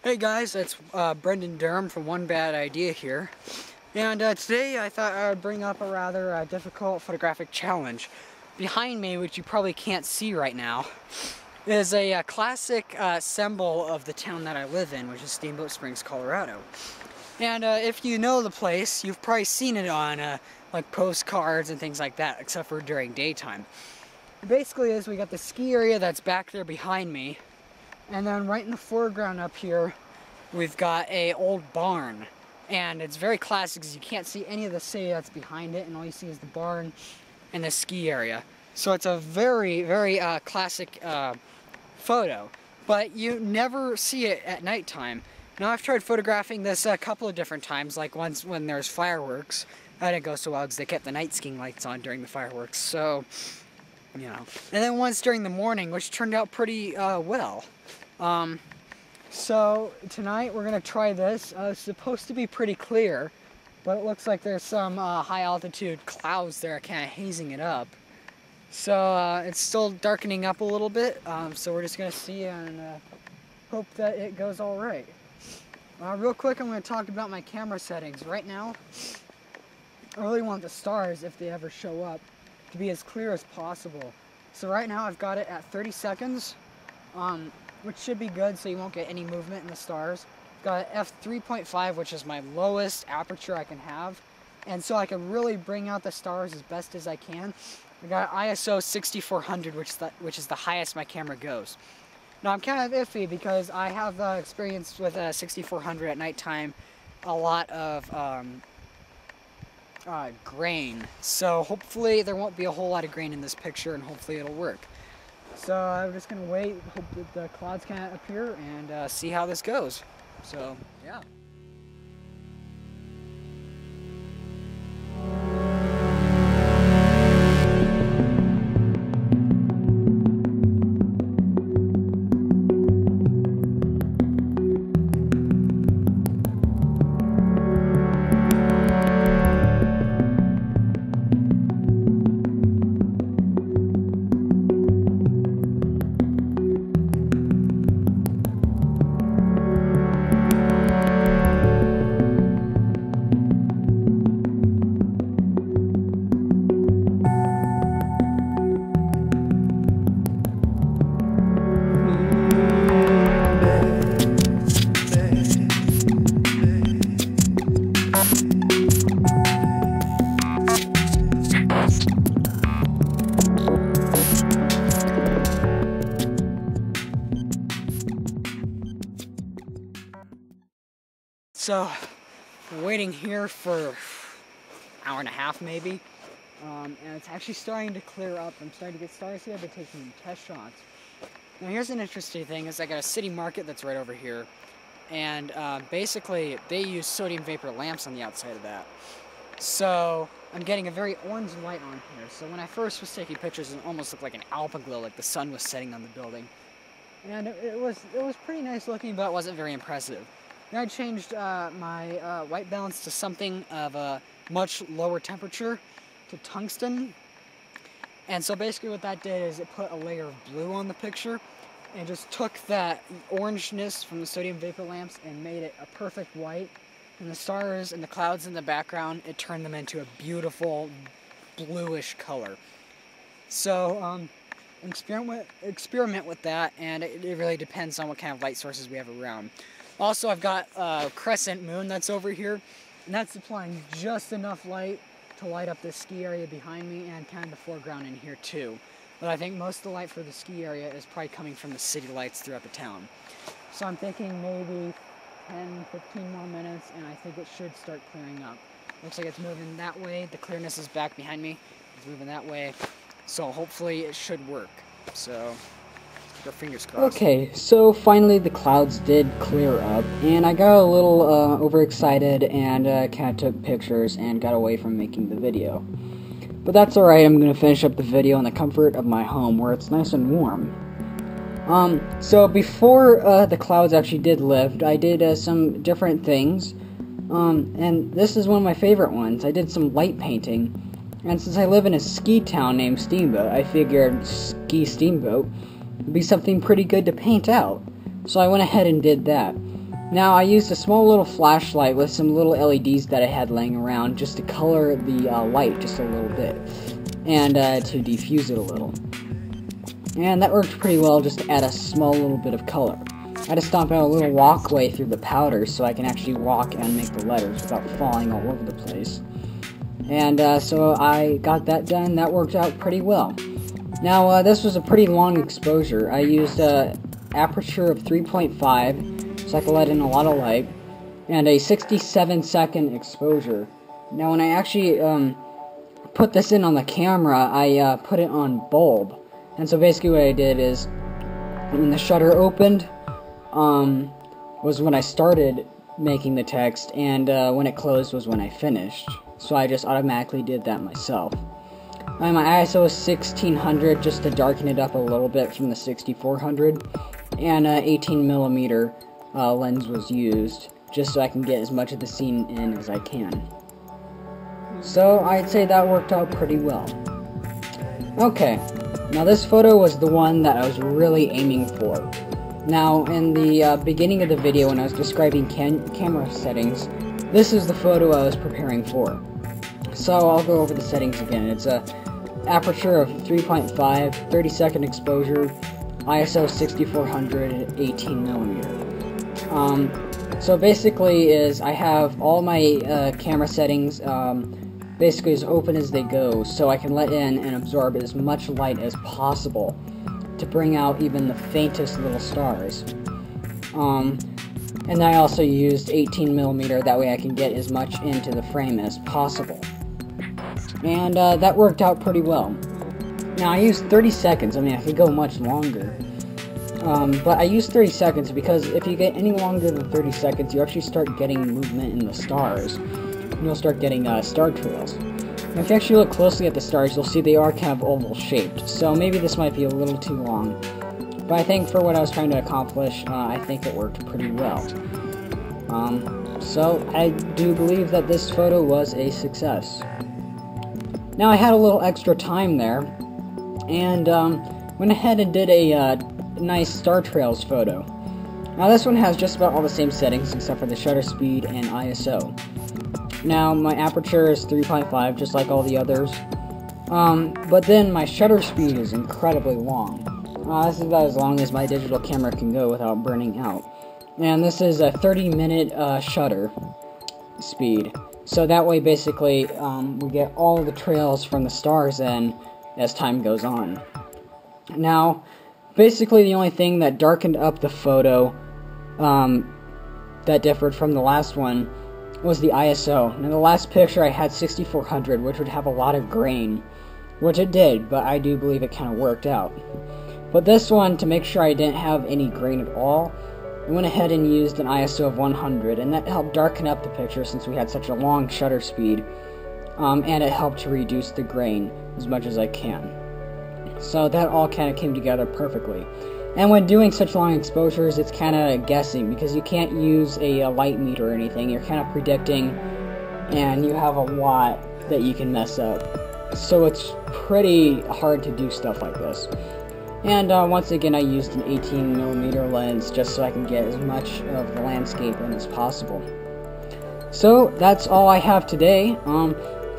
Hey guys, it's Brendan Durham from One Bad Idea here. And today I thought I would bring up a rather difficult photographic challenge. Behind me, which you probably can't see right now, is a classic symbol of the town that I live in, which is Steamboat Springs, Colorado. And if you know the place, you've probably seen it on like postcards and things like that, except for during daytime. Basically is we got the ski area that's back there behind me, and then right in the foreground up here we've got a old barn, and it's very classic because you can't see any of the city that's behind it, and all you see is the barn and the ski area. So it's a very classic photo, but you never see it at nighttime. Now I've tried photographing this a couple of different times, like once when there's fireworks. That didn't go so well because they kept the night skiing lights on during the fireworks, so you know. And then once during the morning, which turned out pretty well. So tonight we're gonna try this. It's supposed to be pretty clear, but it looks like there's some high altitude clouds there kind of hazing it up. So it's still darkening up a little bit, so we're just gonna see and hope that it goes all right. Real quick, I'm gonna talk about my camera settings. Right now, I really want the stars, if they ever show up, to be as clear as possible. So right now I've got it at 30 seconds, which should be good so you won't get any movement in the stars. Got f3.5, which is my lowest aperture I can have, and so I can really bring out the stars as best as I can. I got ISO 6400, which is the highest my camera goes. Now I'm kind of iffy because I have experience with 6400 at nighttime, a lot of grain, so hopefully there won't be a whole lot of grain in this picture, and hopefully it'll work. So I'm just gonna wait, hope that the clouds can appear, and see how this goes. So yeah. So, we're waiting here for an hour and a half maybe, and it's actually starting to clear up. I'm starting to get stars here. They're taking test shots. Now here's an interesting thing, is I got a city market that's right over here, and basically they use sodium vapor lamps on the outside of that. So I'm getting a very orange light on here. So when I first was taking pictures, it almost looked like an alpenglow, like the sun was setting on the building. And it was pretty nice looking, but it wasn't very impressive. Then I changed my white balance to something of a much lower temperature, to tungsten. And so basically what that did is it put a layer of blue on the picture and just took that orangeness from the sodium vapor lamps and made it a perfect white. And the stars and the clouds in the background, it turned them into a beautiful bluish color. So experiment with that, and it really depends on what kind of light sources we have around. Also, I've got a crescent moon that's over here, and that's supplying just enough light to light up the ski area behind me and kind of the foreground in here too. But I think most of the light for the ski area is probably coming from the city lights throughout the town. So I'm thinking maybe 10, 15 more minutes, and I think it should start clearing up. Looks like it's moving that way. The clearness is back behind me. It's moving that way. So hopefully it should work. So fingers crossed. Okay, so finally the clouds did clear up, and I got a little overexcited and kind of took pictures and got away from making the video. But that's alright, I'm going to finish up the video in the comfort of my home where it's nice and warm. So before the clouds actually did lift, I did some different things, and this is one of my favorite ones. I did some light painting, and since I live in a ski town named Steamboat, I figured ski Steamboat would be something pretty good to paint out. So I went ahead and did that. Now I used a small little flashlight with some little LEDs that I had laying around just to color the light just a little bit, and to diffuse it a little. And that worked pretty well, just to add a small little bit of color. I had to stomp out a little walkway through the powder so I can actually walk and make the letters without falling all over the place. And so I got that done. That worked out pretty well. Now this was a pretty long exposure. I used a aperture of 3.5 so I could let in a lot of light, and a 67-second exposure. Now when I actually put this in on the camera, I put it on bulb. And so basically what I did is, when the shutter opened, was when I started making the text, and when it closed was when I finished. So I just automatically did that myself. My ISO is 1600 just to darken it up a little bit from the 6400, and 18mm lens was used just so I can get as much of the scene in as I can. So I'd say that worked out pretty well. Okay, now this photo was the one that I was really aiming for. Now in the beginning of the video when I was describing camera settings, this is the photo I was preparing for. So I'll go over the settings again. It's a aperture of 3.5, 30-second exposure, ISO 6400, 18mm. So basically is I have all my camera settings basically as open as they go, so I can let in and absorb as much light as possible to bring out even the faintest little stars. And I also used 18mm, that way I can get as much into the frame as possible. And that worked out pretty well. Now I used 30 seconds, I mean I could go much longer. But I used 30 seconds because if you get any longer than 30 seconds, you actually start getting movement in the stars. You'll start getting star trails. And if you actually look closely at the stars, you'll see they are kind of oval shaped, so maybe this might be a little too long. But I think for what I was trying to accomplish, I think it worked pretty well. So I do believe that this photo was a success. Now I had a little extra time there, and went ahead and did a nice star trails photo. Now this one has just about all the same settings except for the shutter speed and ISO. Now my aperture is 3.5 just like all the others, but then my shutter speed is incredibly long. This is about as long as my digital camera can go without burning out. And this is a 30-minute shutter speed. So that way basically we get all the trails from the stars in as time goes on. Now basically the only thing that darkened up the photo that differed from the last one was the ISO. Now the last picture I had 6400, which would have a lot of grain, which it did, but I do believe it kind of worked out. But this one, to make sure I didn't have any grain at all, I went ahead and used an ISO of 100, and that helped darken up the picture since we had such a long shutter speed, and it helped to reduce the grain as much as I can. So that all kind of came together perfectly. And when doing such long exposures, it's kind of guessing, because you can't use a light meter or anything. You're kind of predicting, and you have a lot that you can mess up. So it's pretty hard to do stuff like this. And once again, I used an 18mm lens just so I can get as much of the landscape in as possible. So that's all I have today.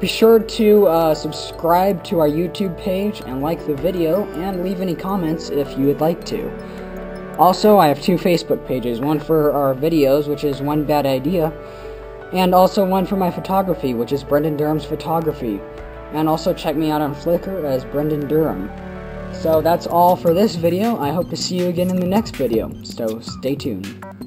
Be sure to subscribe to our YouTube page and like the video and leave any comments if you would like to. Also, I have two Facebook pages, one for our videos, which is One Bad Idea, and also one for my photography, which is Brendan Durham's Photography. And also check me out on Flickr as Brendan Durham. So that's all for this video. I hope to see you again in the next video, so stay tuned.